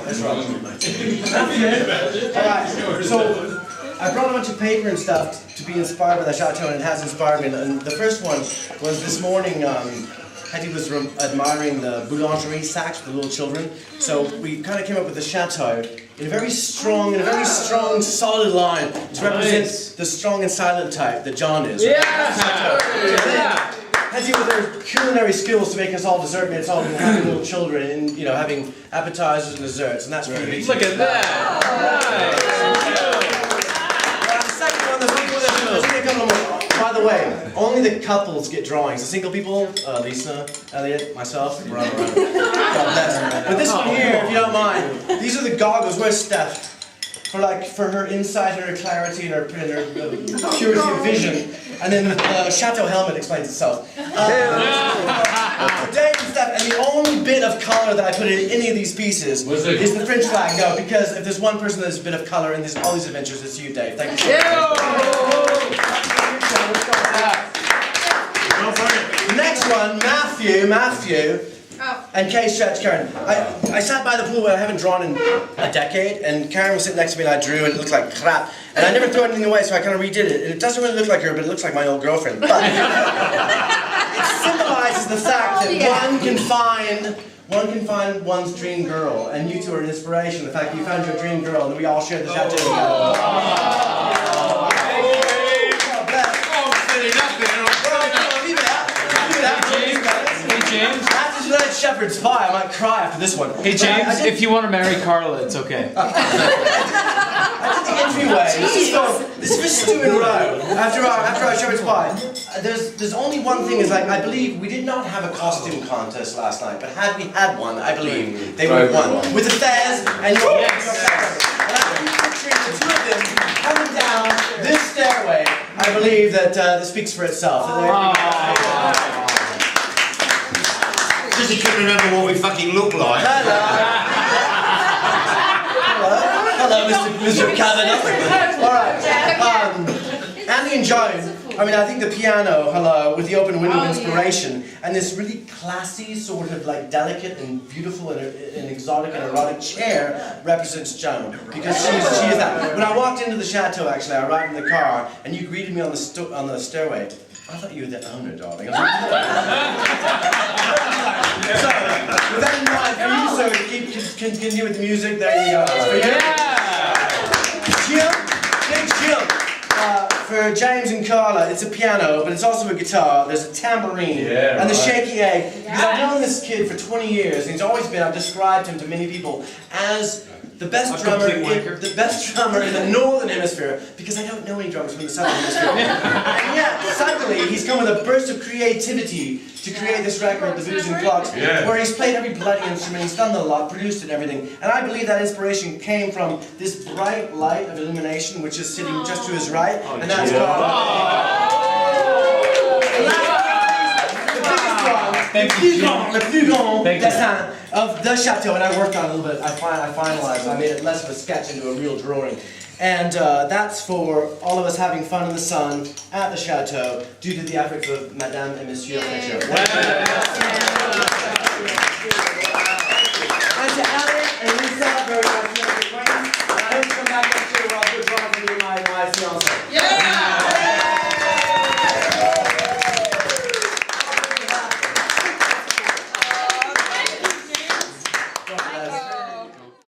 That's right. Alright, so I brought a bunch of paper and stuff to be inspired by the chateau, and it has inspired me. And the first one was this morning, Hetty was admiring the boulangerie sacks for the little children. So we kind of came up with the chateau in a very strong, solid line to represent the strong and silent type that John is. Yeah! Hetty with her culinary skills to make us all dessert mates, all having little children, and having appetizers and desserts, and that's really Look at that! By the way, only the couples get drawings. The single people, Lisa, Elliot, myself, run around. God bless. But this one here, if you don't mind, these are the goggles. Where's Steph? For her insight and her clarity and her purity of vision. And then the chateau helmet explains itself. Dave and Steph, and the only bit of color that I put in any of these pieces is the French flag. No, because if there's one person that's a bit of color in all these adventures, it's you, Dave. Thank you so much. Next one, Matthew, and Kay Stretch Karen. I sat by the pool where I haven't drawn in a decade, and Karen was sitting next to me and I drew and it looked like crap. And I never threw anything away, so I kind of redid it. And it doesn't really look like her, but it looks like my old girlfriend. But it symbolizes the fact that one can find one's dream girl, and you two are an inspiration. The fact that you found your dream girl, and we all shared the chateau together. After tonight's shepherd's pie, I might cry after this one. Hey James, if you want to marry Carla, it's okay. I did the entryway. This is for Stu and Row. After our shepherd's pie, there's only one thing. Is I believe we did not have a costume contest last night, but had we had one, I believe they would have won with the fairs and your. And I'm picturing the two of them coming down this stairway. I believe that this speaks for itself. Because he couldn't remember what we fucking look like. Hello, Mr. Kavanaugh. Alright. Andy and Joan, I think the piano, with the open window of inspiration, and this really classy, sort of delicate and beautiful and exotic and erotic chair represents Joan. Because she is that. When I walked into the chateau, actually, I arrived in the car, and you greeted me on the stairway. I thought you were the owner, darling. So, with that in mind, for you, so continue with the music, there you go. For you. Jim, for James and Carla, it's a piano, but it's also a guitar. There's a tambourine and the shaky egg. Because I've known this kid for 20 years, and he's always been, I've described him to many people as the best drummer in the northern hemisphere, because I don't know any drummers from the southern hemisphere. And yet, suddenly, he's come with a burst of creativity to create this record, The Booze and Clocks, where he's played every bloody instrument, he's done the lot, produced it and everything. And I believe that inspiration came from this bright light of illumination, which is sitting just to his right, and that's le plus grand dessin of the chateau, and I worked on it a little bit. I finalized. I made it less of a sketch into a real drawing, and that's for all of us having fun in the sun at the chateau due to the efforts of Madame and Monsieur Fletcher.